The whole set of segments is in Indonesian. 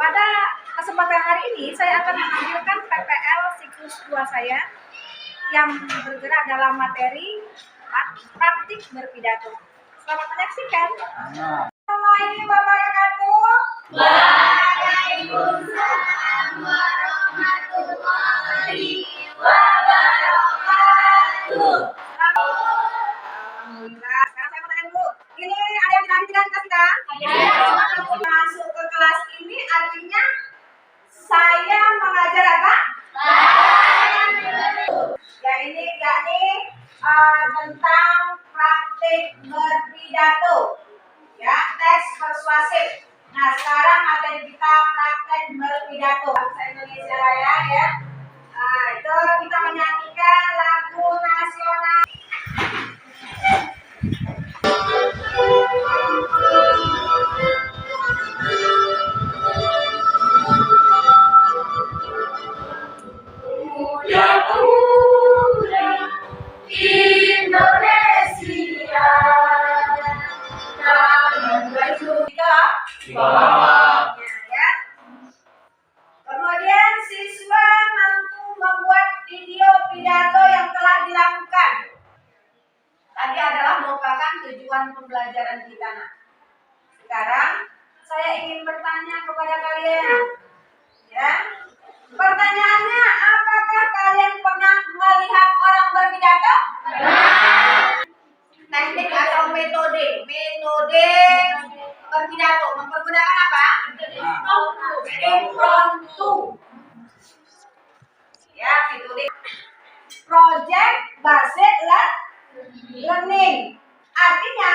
Pada kesempatan hari ini saya akan menampilkan PPL siklus 2 saya yang bergerak dalam materi praktik berpidato. Selamat menyaksikan. Assalamualaikum wabarakatuh. Waalaikumsalam warahmatullahi wabarakatuh. Alhamdulillah. Sekarang saya mau tanya dulu. Ini ada yang tadi tidak dikasih kan? Masuk ke kelas ini artinya saya mengajar apa? Ya ini yakni tentang praktik berpidato. Ya, teks persuasif. Nah, sekarang materi kita praktek berpidato. Bahasa Indonesia Raya ya. Nah, itu kita menyanyikan lagu nasional. Muda-muda Indonesia tangan baju Di bawah. Ya. Kemudian siswa mampu membuat video pidato yang telah dilakukan. Tadi adalah merupakan tujuan pembelajaran kita. Nah, sekarang saya ingin bertanya kepada kalian. Ya. Pertanyaannya, apakah kalian pernah melihat orang berpidato? Teknik atau metode berpidato mempergunakan apa? Impromptu. Ya, metode project based learning. Artinya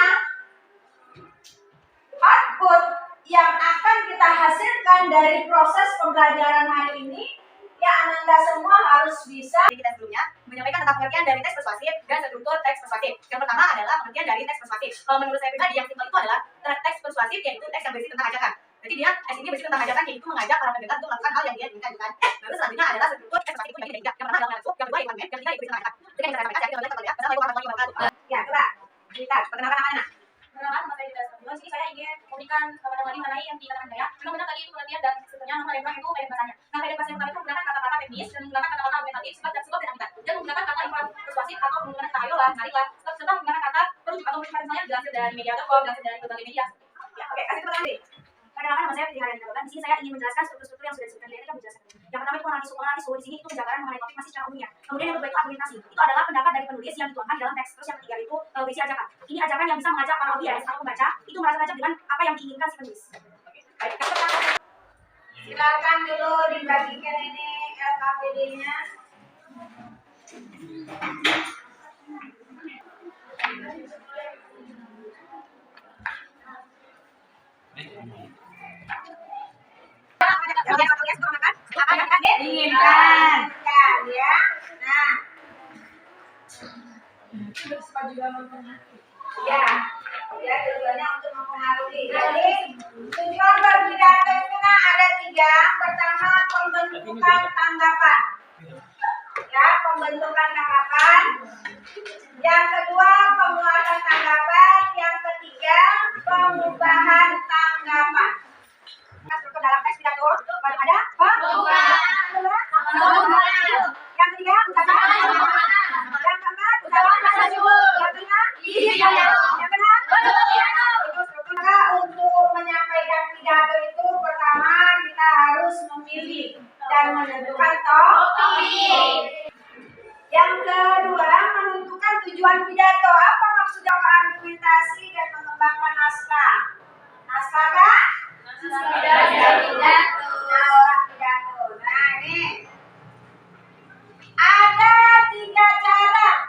output yang akan kita hasilkan dari proses pembelajaran hari ini, ya Anda semua harus bisa. Kita sebelumnya menyampaikan tentang pengertian dari teks persuasif dan struktur teks persuasif. Yang pertama adalah pengertian dari teks persuasif. Kalau menurut saya pribadi yang simpel itu adalah teks persuasif, yaitu teks yang berisi tentang ajakan. Jadi dia teks ini berisi tentang ajakan, yaitu mengajak para pendengar untuk melakukan hal yang dia inginkan. Lalu selanjutnya adalah struktur teks persuasif itu bagi tiga. Yang pertama adalah nafsu, yang kedua elemen, yang ketiga berisi tentang ajakan. Jadi yang saya sampaikan jadi kita lihat. Assalamualaikum warahmatullahi wabarakatuh. Ya, coba kita perkenalkan namanya. Perkenalkan, nama saya Dita Sabila. Sini saya ingin memberikan kepada tadi mengenai yang dikatakan saya. Benar-benar tadi itu pengertian dan sebenarnya nama yang itu kayak bahasanya. Nah, kayak bahasa yang pertama itu menggunakan kata-kata teknis dan menggunakan kata-kata argumentatif, sifat dan habitat, dan menggunakan kata info persuasif atau menggunakan kata ayolah, marilah, serta menggunakan kata perujuk atau misalnya dilansir dari media.com, dilansir dari berbagai media. Ya, oke, kasih pertanyaan nih. Perkenalkan, nama saya Fitri Haryani Darogan. Di sini saya ingin menjelaskan struktur-struktur yang sudah disebutkan di atas menjelaskan. Yang pertama itu analisis di sini itu penjabaran mengenai topik masih secara umumnya. Kemudian yang kedua itu argumentasi. Itu adalah pendapat dari penulis yang dituangkan dalam teks. Terus yang ketiga itu berisi ajakan. Ini ajakan yang bisa mengajak para audiens atau pembaca itu merasa cocok dengan apa yang diinginkan si penulis. Baik, silakan dulu dibagikan ini LKPD-nya. Diinginkan ya. Nah, ya tujuannya untuk mempengaruhi. Jadi tujuan berpidato itu ada tiga. Pertama, pembentukan tanggapan. Ya, pembentukan tanggapan. Yang kedua, penguatan tanggapan. Yang ketiga, pengubahan tanggapan. Masuk ke dalam teks pidato ada pengubahan. Yang ketiga, ucapan. Yang keempat, ucapan. Yang kelima, yang keenam, maka untuk menyampaikan pidato itu pertama kita harus memilih dan menentukan topik. Yang kedua, menentukan tujuan pidato. Apa maksud argumentasi dan mengembangkan naskah? Naskah kan? Pidato. Nah, ini ada tiga cara.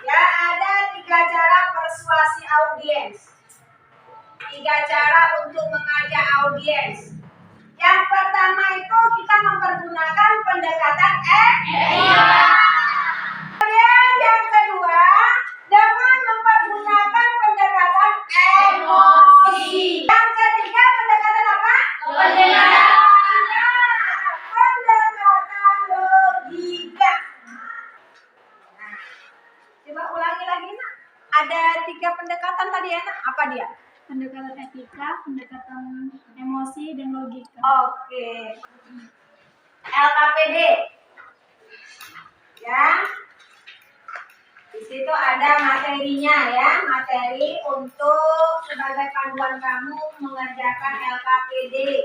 Ya, ada tiga cara persuasi audiens. Tiga cara untuk mengajak audiens. Yang pertama itu kita mempergunakan pendekatan kemudian yang kedua dengan mempergunakan pendekatan emosi. Yang ketiga pendekatan apa? Pendekatan logika. Nah, coba ulangi lagi nak. Ada tiga pendekatan tadi ya nak. Apa dia? Pendekatan etika, pendekatan emosi, emosi, dan logika. Oke. LKPD. Ya. Di situ ada materinya ya, materi untuk sebagai panduan kamu mengerjakan LKPD.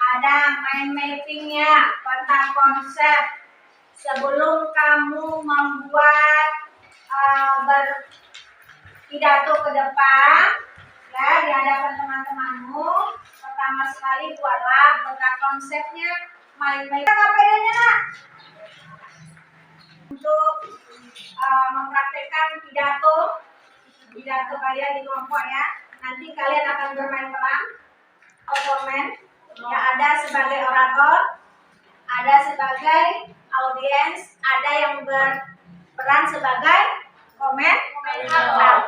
Ada mind mappingnya tentang konsep sebelum kamu membuat berpidato ke depan ya di hadapan teman-temanmu. Pertama sekali buatlah peta konsepnya, mind mapping LKPD-nya nak. Untuk mempraktekkan pidato kalian di kelompok ya. Nanti kalian akan bermain peran performan yang ada sebagai orator, ada sebagai audiens, ada yang berperan sebagai komentator.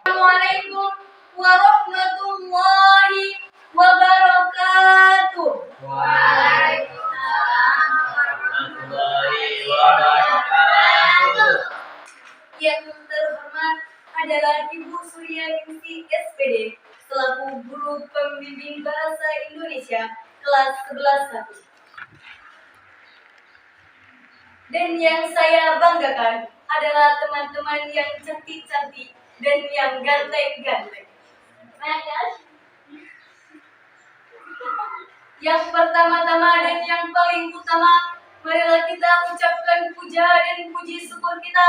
Assalamualaikum warahmatullahi wabarakatuh. Waalaikumsalam warahmatullahi wabarakatuh. Yang terhormat adalah Ibu Suryaningsih SPD selaku guru pembimbing bahasa Indonesia kelas 11 1. Dan yang saya banggakan adalah teman-teman yang cantik-cantik dan yang ganteng-ganteng. Yang pertama-tama dan yang paling utama, marilah kita ucapkan puja dan puji syukur kita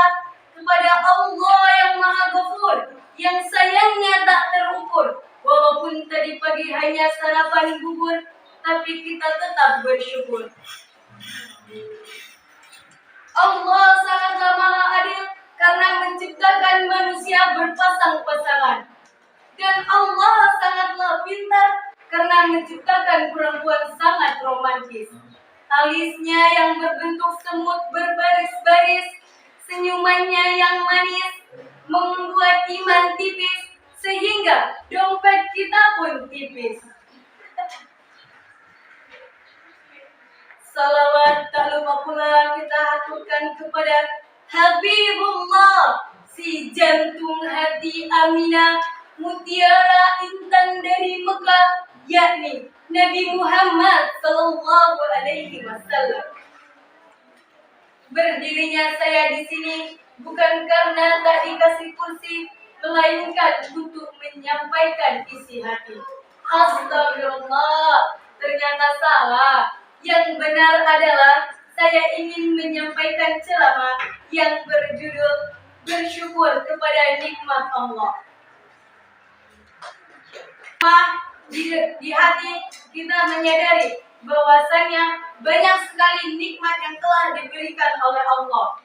kepada Allah yang Maha Ghafur, yang sayangnya tak terukur. Walaupun tadi pagi hanya sarapan bubur, tapi kita tetap bersyukur. Allah sangatlah Maha Adil karena menciptakan manusia berpasang-pasangan. Dan Allah sangatlah pintar karena menciptakan perempuan sangat romantis. Alisnya yang berbentuk semut berbaris-baris, senyumannya yang manis, membuat iman tipis, sehingga dompet kita pun tipis. Salawat tak lupa pula kita aturkan kepada Habibullah, si jantung hati Aminah, mutiara intan dari Mekah, yakni Nabi Muhammad Sallallahu Alaihi Wasallam. Berdirinya saya di sini bukan karena tak dikasih kursi, melainkan untuk menyampaikan isi hati. Astagfirullah, ternyata salah. Yang benar adalah saya ingin menyampaikan ceramah yang berjudul bersyukur kepada nikmat Allah. Di hati kita menyadari bahwasanya banyak sekali nikmat yang telah diberikan oleh Allah.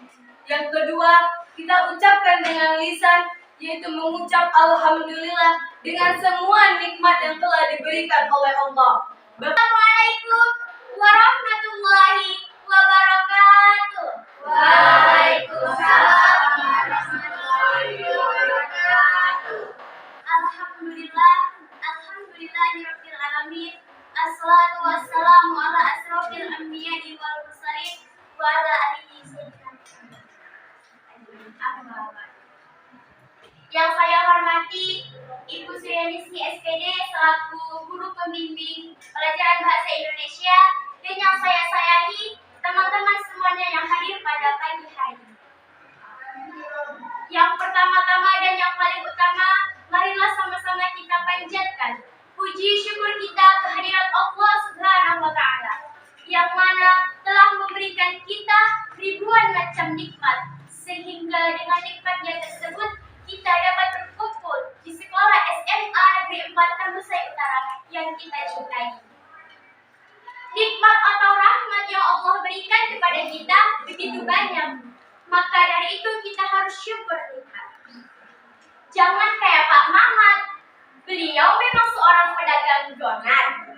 Yang kedua, kita ucapkan dengan lisan, yaitu mengucap alhamdulillah dengan semua nikmat yang telah diberikan oleh Allah. Assalamualaikum warahmatullahi wabarakatuh. Waalaikumsalam warahmatullahi wabarakatuh. Alhamdulillahirabbil alamin. Assalatu wassalamu ala asrofil anbiya'i wal mursalin wa ala alihi sayyidina. Yang saya hormati Ibu Suryaningsih SPD selaku guru pembimbing pelajaran bahasa Indonesia, dan yang saya sayangi teman-teman semuanya yang hadir pada pagi hari. Yang pertama-tama dan yang paling utama, marilah sama-sama kita panjatkan puji syukur kita kehadirat Allah Subhanahu wa Ta'ala, yang mana telah memberikan kita ribuan macam nikmat, sehingga dengan nikmatnya tersebut kita dapat berkumpul di sekolah SMA Negeri 4 Tambusai Utara yang kita cintai. Nikmat atau rahmat yang Allah berikan kepada kita begitu banyak, maka dari itu kita harus syukur nikmat. Jangan kayak Pak Mamat, beliau memang seorang pedagang donat.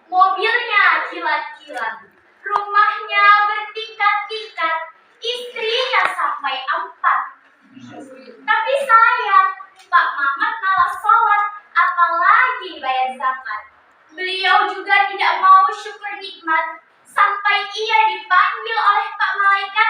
Mobilnya kilat-kilat, rumahnya bertingkat-tingkat, istrinya sampai 4. Tapi sayang, Pak Mamat malah sholat, apalagi bayar zakat. Beliau juga tidak mau syukur nikmat sampai ia dipanggil oleh Pak Malaikat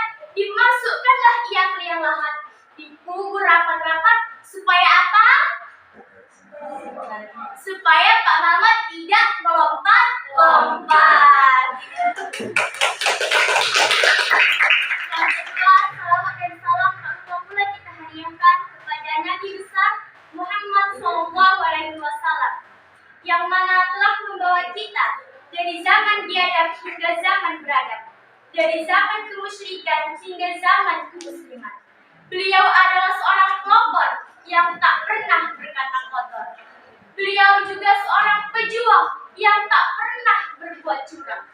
Yang kedua, salawat dan salam tak pula kita hadiahkan kepada Nabi besar Muhammad SAW, yang mana telah membawa kita dari zaman biadab hingga zaman beradab, dari zaman kemusyrikan hingga zaman kemusliman. Beliau adalah seorang pelopor yang tak pernah berkata kotor. Beliau juga seorang pejuang yang tak pernah berbuat curang.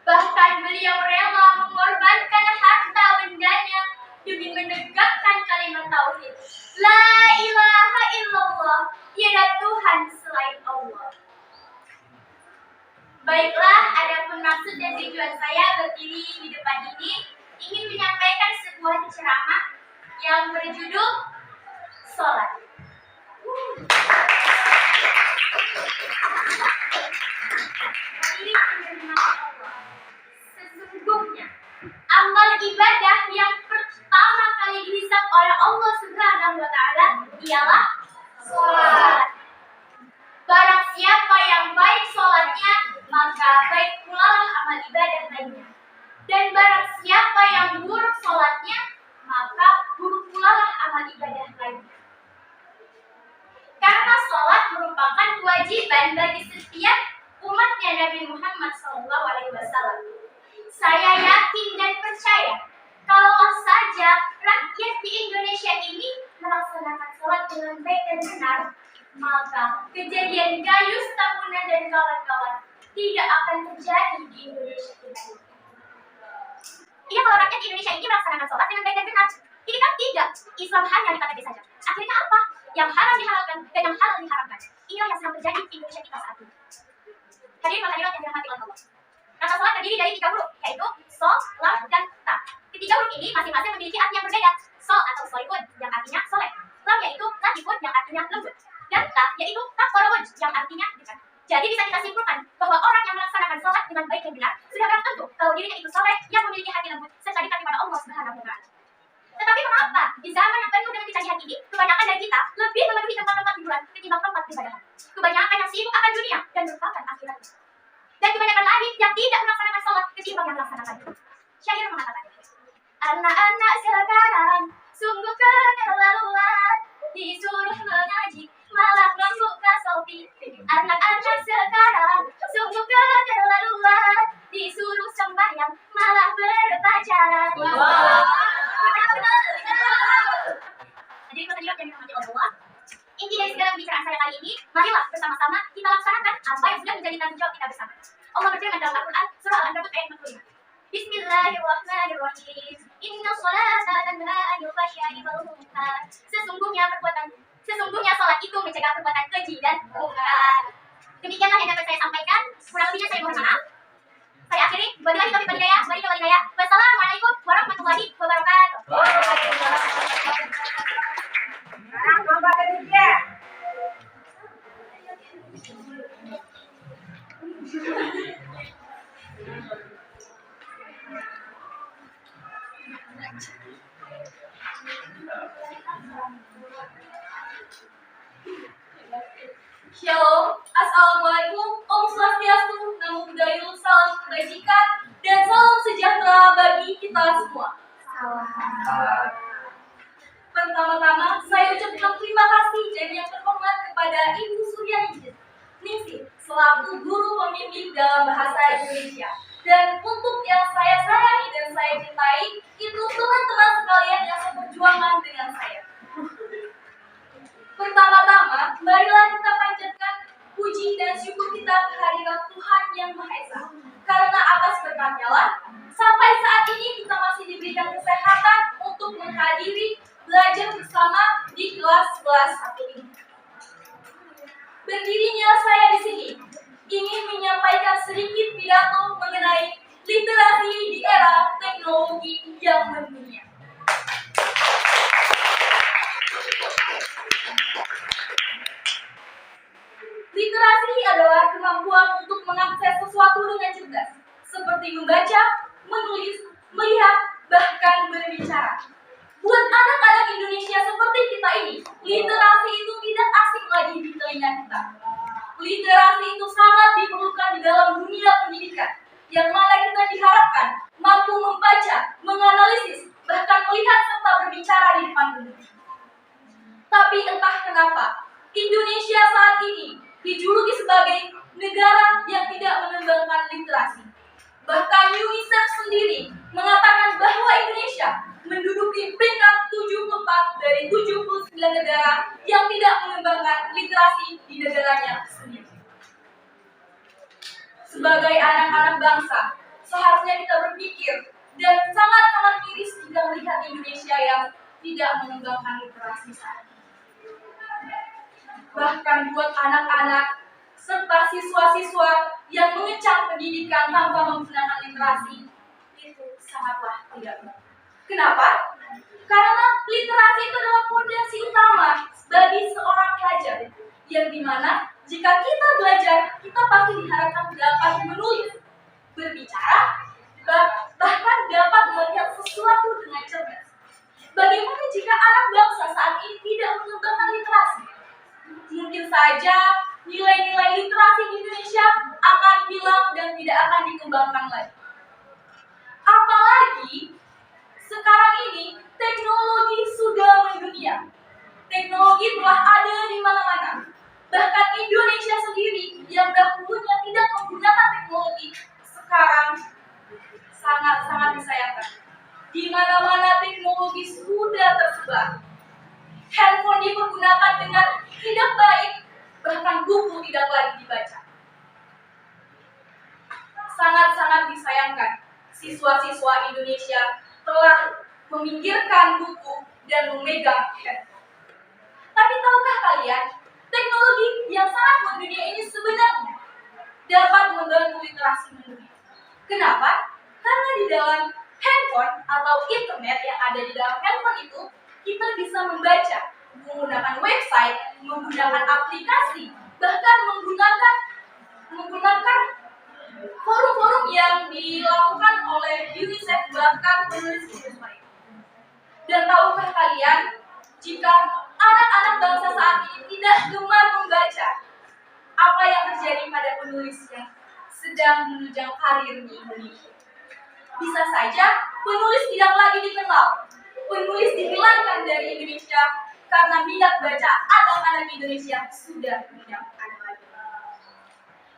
Bahkan beliau rela mengorbankan harta bendanya demi menegakkan kalimat tauhid. La ilaha illallah, tiada Tuhan selain Allah. Baiklah, adapun maksud dan tujuan saya berdiri di depan ini ingin menyampaikan sebuah ceramah yang berjudul Sholat. Hadirin yang dirahmati Allah, sesungguhnya amal ibadah yang pertama kali dihisab oleh Allah Subhanahu wa Ta'ala ialah sholat. Barang siapa yang baik sholatnya, maka baik pula amal ibadah lainnya. Dan barang siapa yang buruk sholatnya, maka buruk pula amal ibadah lainnya. Karena sholat merupakan kewajiban bagi setiap umatnya Nabi Muhammad SAW. Saya yakin dan percaya kalau saja rakyat di Indonesia ini melaksanakan sholat dengan baik dan benar, maka kejadian Gayus Tambunan dan kawan-kawan tidak akan terjadi di Indonesia ini. Iya, kalau rakyat di Indonesia ini melaksanakan sholat dengan baik dan benar, ini kan tidak. Islam hanya dikatakan saja. Akhirnya apa? Yang haram dihalalkan dan yang halal diharamkan. Inilah yang sedang terjadi di Indonesia kita saat ini. Hadirin dan hadirat yang dirahmati Allah. Kata sholat terdiri dari 3 huruf, yaitu so, lam, dan ta. Ketiga huruf ini masing-masing memiliki arti yang berbeda. So atau solihun, yang artinya soleh. Lam yaitu latifun, yang artinya lembut. Dan ta yaitu taqarrabun, yang artinya dekat. Jadi bisa kita simpulkan bahwa orang yang melaksanakan sholat dengan baik dan benar sudah barang tentu kalau dirinya itu soleh yang memiliki hati lembut serta dekat kepada Allah Subhanahu wa Ta'ala. Tetapi mengapa di zaman yang penuh dengan kecacihan ini, kebanyakan dari kita lebih memenuhi tempat-tempat hiburan ketimbang tempat ibadah. Kebanyakan yang sibuk akan dunia dan melupakan akhirat. Dan kebanyakan lagi yang tidak melaksanakan sholat ketimbang yang melaksanakan. Syair mengatakan, anak-anak sekarang sungguh keterlaluan, disuruh mengaji malah membuka Shopee. Anak-anak sekarang sungguh keterlaluan, disuruh sembahyang malah berpacaran. Jadi yang dirahmati Allah, inti dari segala pembicaraan saya kali ini, marilah bersama-sama kita laksanakan apa yang sudah menjadi tanggung jawab kita bersama. Allah berfirman dalam Al-Quran surah Al-Ankabut ayat 45. Bismillahirrahmanirrahim. Inna sholata tanha 'anil fahsya'i wal munkar. Sesungguhnya salat itu mencegah perbuatan keji dan mungkar. Demikianlah yang dapat saya sampaikan. Kurang lebihnya saya mohon maaf. Saya akhiri. Wabillahi taufiq wal hidayah. Wassalamualaikum warahmatullahi wabarakatuh. Nah, coba dari dia. Shalom, Assalamualaikum, Om Swastiastu, Namo Buddhaya, salam kebajikan, dan salam sejahtera bagi kita semua. Pertama-tama, saya ucapkan terima kasih dan yang terhormat kepada Ibu Suryani Ningsih selaku guru pembimbing dalam bahasa Indonesia. Dan untuk yang saya sayangi dan saya cintai, itu teman-teman sekalian yang seperjuangan dengan saya. Pertama-tama, marilah kita panjatkan puji dan syukur kita kehadirat Tuhan Yang Maha Esa. Karena atas berkat-Nya lah, sampai saat ini kita masih diberikan kesehatan untuk menghadiri belajar bersama di kelas-kelas 1 ini. Berdirinya saya di sini ingin menyampaikan sedikit pidato mengenai literasi di era teknologi yang mendunia. Literasi adalah kemampuan untuk mengakses sesuatu dengan cerdas, seperti membaca, menulis, melihat, bahkan berbicara. Buat anak-anak Indonesia seperti kita ini, literasi itu tidak asing lagi di telinga kita. Literasi itu sangat diperlukan di dalam dunia pendidikan, yang mana kita diharapkan sebagai negara yang tidak mengembangkan literasi. Bahkan UNICEF sendiri mengatakan bahwa Indonesia menduduki peringkat 74 dari 79 negara yang tidak mengembangkan literasi di negaranya sendiri. Sebagai anak-anak bangsa, seharusnya kita berpikir dan sangat-sangat miris jika melihat Indonesia yang tidak mengembangkan literasi saat ini. Bahkan buat anak-anak serta siswa-siswa yang mengecam pendidikan tanpa menggunakan literasi, itu sangatlah tidak benar. Kenapa? Karena literasi itu adalah fondasi utama bagi seorang pelajar, yang dimana jika kita belajar, kita pasti diharapkan dapat menulis, berbicara, bahkan dapat melihat sesuatu dengan cerdas. Bagaimana jika anak bangsa saat ini tidak mengembangkan literasi? Mungkin saja nilai-nilai literasi di Indonesia akan hilang dan tidak akan dikembangkan lagi. Apalagi sekarang ini teknologi sudah mendunia. Teknologi telah ada di mana-mana. Bahkan Indonesia sendiri yang dahulunya tidak menggunakan teknologi, sekarang sangat-sangat disayangkan. Di mana-mana teknologi sudah tersebar. Handphone dipergunakan dengan tidak baik, bahkan buku tidak lagi dibaca. Sangat-sangat disayangkan, siswa-siswa Indonesia telah memikirkan buku dan memegang handphone. Tapi tahukah kalian, teknologi yang sangat mendunia ini sebenarnya dapat membantu literasi mendunia. Kenapa? Karena di dalam handphone atau internet yang ada di dalam handphone itu, kita bisa membaca, menggunakan website, menggunakan aplikasi, bahkan menggunakan forum-forum yang dilakukan oleh UNICEF, bahkan penulis-penulis lain. Dan tahukah kalian, jika anak-anak bangsa saat ini tidak gemar membaca, apa yang terjadi pada penulis yang sedang menunjang karir di Indonesia? Bisa saja penulis tidak lagi dikenal, penulis dihilangkan dari Indonesia karena minat baca anak-anak Indonesia sudah tidak ada lagi.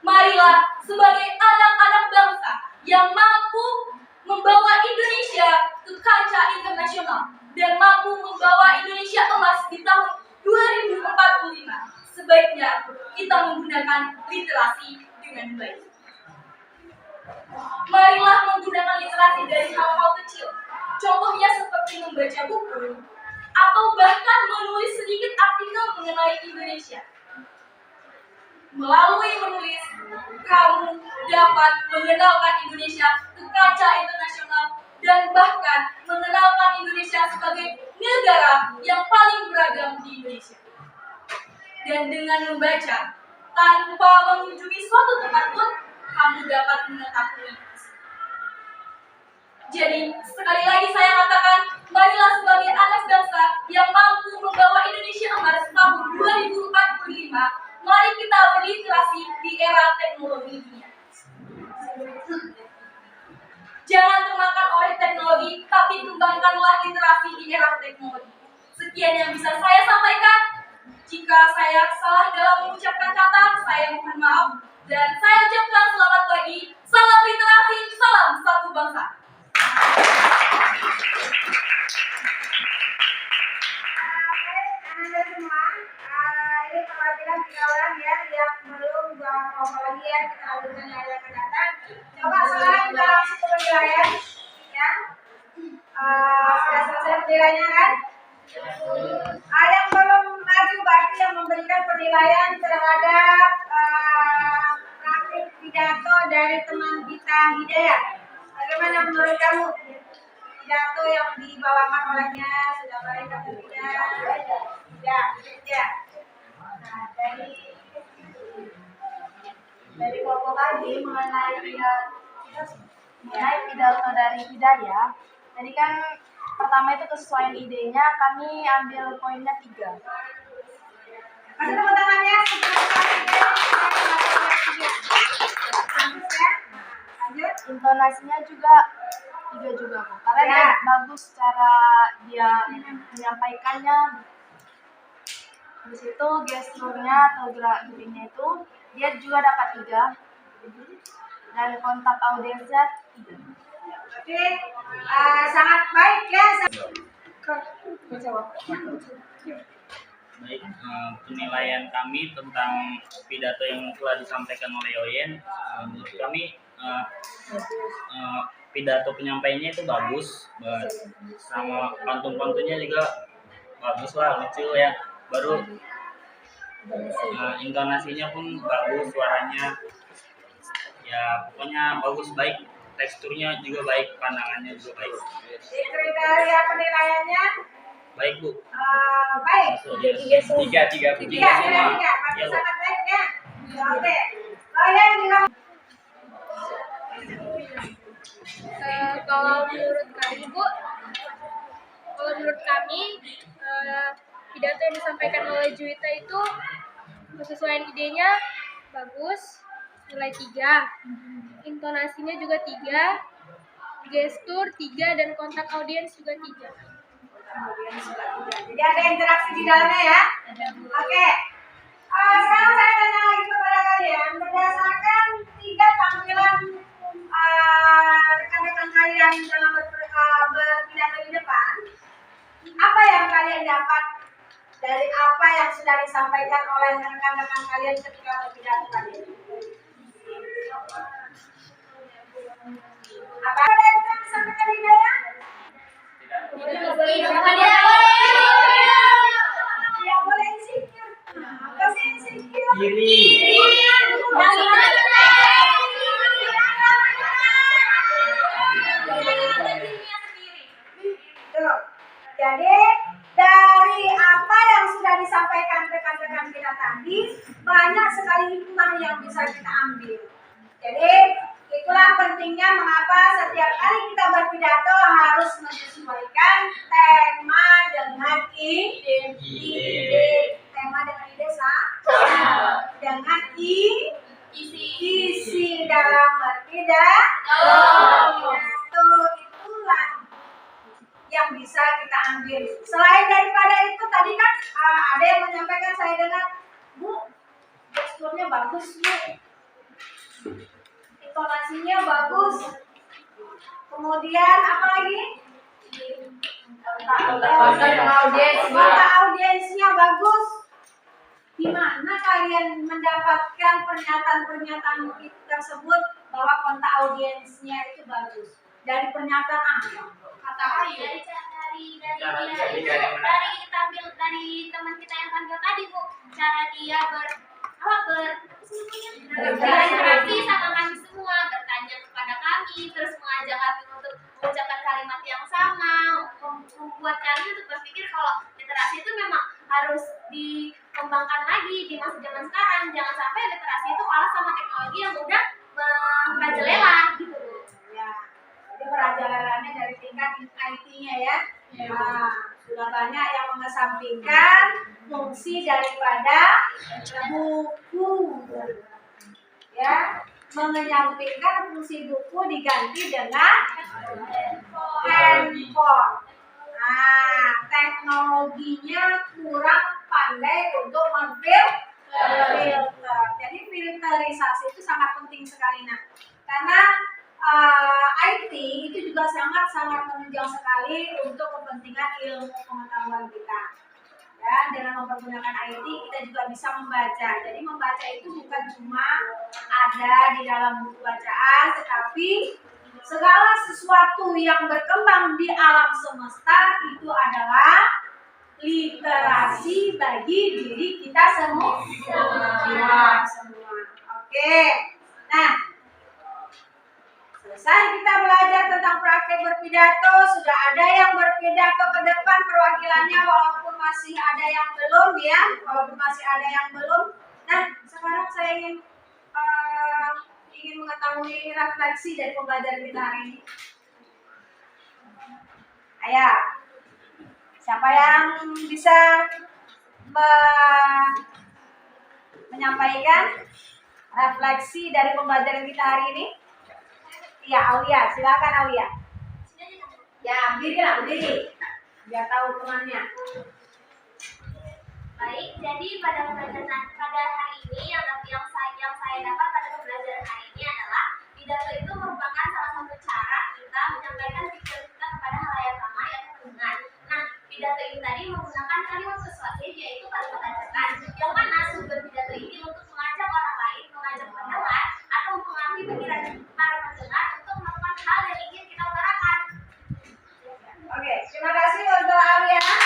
Marilah sebagai anak-anak bangsa yang mampu membawa Indonesia ke kancah internasional dan mampu membawa Indonesia emas di tahun 2045, sebaiknya kita menggunakan literasi dengan baik. Marilah menggunakan literasi dari hal-hal kecil, contohnya seperti membaca buku, atau bahkan menulis sedikit artikel mengenai Indonesia. Melalui menulis, kamu dapat mengenalkan Indonesia ke kancah internasional dan bahkan mengenalkan Indonesia sebagai negara yang paling beragam di Indonesia. Dan dengan membaca, tanpa mengunjungi suatu tempat pun, kamu dapat mengetahui. Jadi, sekali lagi saya katakan, marilah sebagai anak bangsa yang mampu membawa Indonesia emas tahun 2045, mari kita berliterasi di era teknologi dunia. Jangan termakan oleh teknologi, tapi kembangkanlah literasi di era teknologi. Sekian yang bisa saya sampaikan. Jika saya salah dalam mengucapkan kata, saya mohon maaf. Dan saya ucapkan selamat pagi, salam literasi, salam satu bangsa. Anda semua, ini perwakilan 3 orang ya yang belum ngomong lagi ya, kita lanjutkan yang akan datang. Coba sekarang kita langsung ke penilaian ya. Sudah selesai penilaiannya kan? Yang belum maju berarti yang memberikan penilaian terhadap praktik pidato dari teman kita Hidayat. Bagaimana menurut kamu? Pidato yang dibawakan olehnya sudah baik atau tidak? Ya. Nah, dari kelompok tadi mengenai pidato dari Hidayat, tadi kan pertama itu kesesuaian idenya, kami ambil poinnya 3. Kasih tepuk tangannya. Lanjut. Intonasinya juga 3 juga, Bu. Karena dia bagus cara dia menyampaikannya. Habis itu gesturnya atau gerak geriknya itu Dia juga dapat 3. Dan kontak audiensnya 3. Oke, sangat baik ya. Baik, penilaian kami tentang pidato yang telah disampaikan oleh Oyen, menurut kami pidato penyampaiannya itu bagus, sama pantun-pantunnya juga bagus lah, lucu ya. Baru intonasinya pun bagus, suaranya ya pokoknya bagus, baik, teksturnya juga baik, pandangannya juga baik. Kriteria penilaiannya Baik Bu. baik. Tiga semua. Tapi Ya, Bu. sangat baik ya. Oke. Kalian juga Kalau menurut kami Bu, kalau menurut kami pidato yang disampaikan oleh Juwita itu kesesuaian idenya bagus, nilai 3, intonasinya juga 3, gestur 3, dan kontak audiens juga 3. jadi ada interaksi di dalamnya ya. Oke. Sekarang saya tanya lagi kepada kalian, berdasarkan 3 tampilan rekan-rekan kalian dalam berpidato di depan, apa yang kalian dapat dari apa yang sudah disampaikan oleh rekan-rekan kalian ketika berpidato tadi? Apa ada yang disampaikan di dalam? Tidak boleh insecure. Apa sih insecure? Iri. Tuh. Jadi dari apa yang sudah disampaikan rekan-rekan kita tadi, banyak sekali hikmah yang bisa kita ambil. Jadi itulah pentingnya mengapa setiap kali kita berpidato harus menyesuaikan tema dengan ide. Tema dengan ide dengan isi dalam berpidato. Itulah yang bisa kita ambil. Selain daripada itu tadi kan ada yang menyampaikan, saya dengar, Bu, teksturnya bagus Bu, intonasinya bagus, kemudian apa lagi? Kontak audiensnya bagus. Gimana kalian mendapatkan pernyataan-pernyataan tersebut bahwa kontak audiensnya itu bagus? Dari pernyataan apa? Kata Ayu. Dari teman kita yang tampil tadi Bu, cara dia berinteraksi sama kami semua, bertanya kepada kami, terus mengajak kami untuk mengucapkan kalimat yang sama, membuat kami untuk berpikir kalau literasi itu memang harus dikembangkan lagi di masa zaman sekarang. Jangan sampai literasi itu kalah sama teknologi yang udah merajalela gitu Bu. Ya, jadi merajalelanya dari tingkat IT-nya ya. Nah, sudah banyak yang mengesampingkan fungsi daripada buku, ya, menyampingkan fungsi buku diganti dengan handphone. Nah, teknologinya kurang pandai untuk memfilter. Jadi filterisasi itu sangat penting sekali karena IT itu juga sangat menunjang sekali untuk kepentingan ilmu pengetahuan kita. Ya, dengan mempergunakan IT kita juga bisa membaca. Jadi membaca itu bukan cuma ada di dalam buku bacaan, tetapi segala sesuatu yang berkembang di alam semesta itu adalah literasi bagi diri kita semua. Oke. Nah, selesai kita belajar tentang praktek berpidato. Sudah ada yang berpidato ke depan perwakilannya, walaupun masih ada yang belum ya. Nah, sekarang saya ingin mengetahui refleksi dari pembelajaran kita hari ini. Ayo, siapa yang bisa menyampaikan refleksi dari pembelajaran kita hari ini? Ya, Aulia, silakan Aulia. Ya, berdiri. Biar tahu temannya. Baik, jadi pada pembelajaran pada hari ini yang saya dapat pada pembelajaran hari ini adalah pidato itu merupakan salah satu cara kita menyampaikan pikiran kita kepada halayak ramai atau pendengar. Nah, pidato ini tadi menggunakan kalimat persuasif yaitu kalimat ajakan, yang mana sumber pidato ini untuk mengajak orang lain, mengajak pendengar atau mempengaruhi pikiran para pendengar untuk melakukan hal yang ingin kita utarakan. Oke, terima kasih untuk Ariana.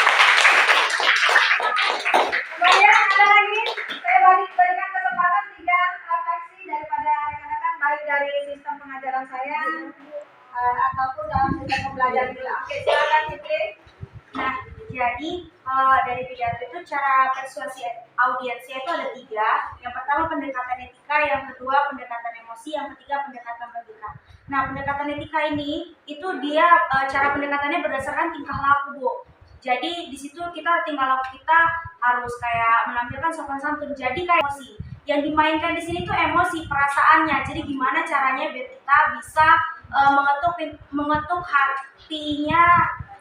Kemudian ada lagi, saya berikan kesempatan 3 refleksi daripada rekan-rekan baik dari sistem pengajaran saya ataupun dalam sistem pembelajaran juga. Oke, silakan Fitri. Nah, jadi dari pidato itu cara persuasi audiensnya itu ada 3. Yang pertama pendekatan etika, yang kedua pendekatan emosi, yang ketiga pendekatan logika. Nah, pendekatan etika ini itu dia cara pendekatannya berdasarkan tingkah laku, Bu. Jadi di situ kita tingkah laku kita harus kayak menampilkan sopan santun. Jadi kayak emosi. Yang dimainkan di sini tuh emosi, perasaannya. Jadi gimana caranya biar kita bisa mengetuk hatinya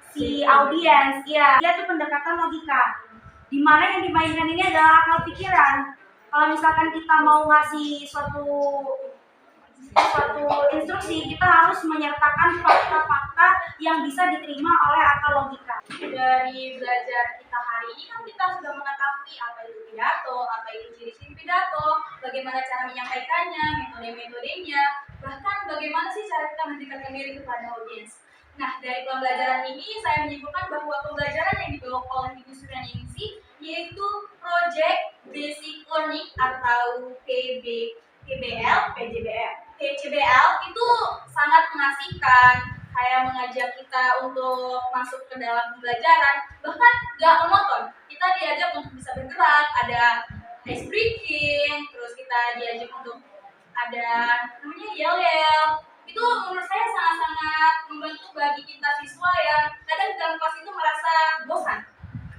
si audiens. Ya, dia tuh pendekatan logika. Dimana yang dimainkan ini adalah akal pikiran. Kalau misalkan kita mau ngasih suatu instruksi, kita harus menyertakan fakta-fakta yang bisa diterima oleh akal logika. Dari belajar kita hari ini kan kita sudah mengetahui apa itu pidato, apa itu ciri-ciri pidato, bagaimana cara menyampaikannya, metode-metodenya, bahkan bagaimana sih cara kita mendekatkan diri kepada audiens. Nah, dari pembelajaran ini saya menyimpulkan bahwa pembelajaran yang dibawa oleh Ibu Suryaningsih yaitu Project Basic Learning atau PJBL itu sangat mengasihkan, kayak mengajak kita untuk masuk ke dalam pembelajaran, bahkan gak monoton. Kita diajak untuk bisa bergerak, ada ice breaking, terus kita diajak untuk ada namanya yel-yel. Itu menurut saya sangat-sangat membantu bagi kita siswa yang kadang dalam kelas itu merasa bosan,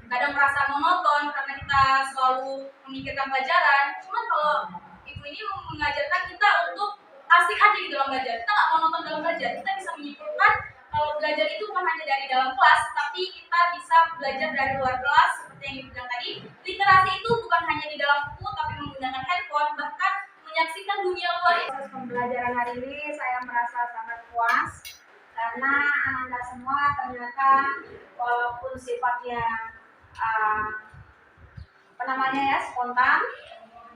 kadang merasa monoton karena kita selalu memikirkan pelajaran. Cuman kalau ibu ini mengajarkan kita untuk asik aja di dalam belajar, kita nggak monoton dalam belajar, kita bisa menyimpulkan kalau belajar itu bukan hanya dari dalam kelas, tapi kita bisa belajar dari luar kelas seperti yang dibilang tadi. Literasi itu bukan hanya di dalam buku, tapi menggunakan handphone, bahkan menyaksikan dunia luar. Proses pembelajaran hari ini saya merasa sangat puas karena anak-anak semua ternyata walaupun sifatnya spontan,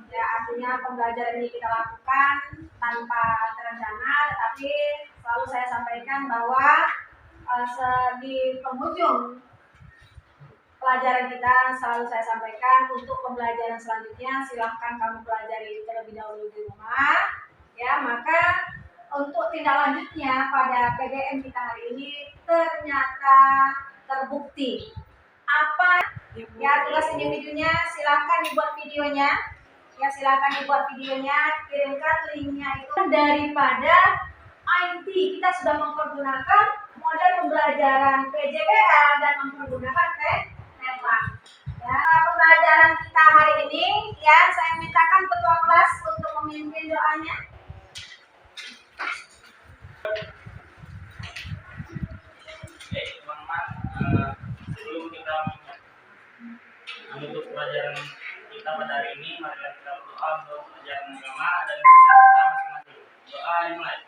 ya artinya pembelajaran ini kita lakukan tanpa terencana, tetapi selalu saya sampaikan bahwa di penghujung pelajaran kita selalu saya sampaikan untuk pembelajaran selanjutnya silahkan kamu pelajari terlebih dahulu di rumah, ya. Maka untuk tindak lanjutnya pada PDM kita hari ini ternyata terbukti apa ya tugas individunya, silahkan dibuat videonya. Ya, silakan dibuat videonya, kirimkan linknya itu. Daripada IT kita sudah mempergunakan model pembelajaran PJBL dan mempergunakan Tekneva. Ya, pembelajaran kita hari ini ya saya mintakan ketua kelas untuk memimpin doanya. Oke, teman-teman, sebelum kita menutup pelajaran kita pada hari ini, marilah kita berdoa untuk pelajaran agama dan pikiran kita masing-masing. Doa dimulai.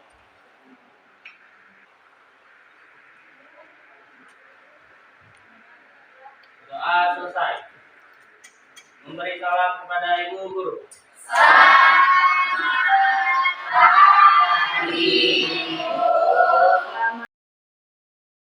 Doa selesai. Memberi salam kepada ibu guru. Salam.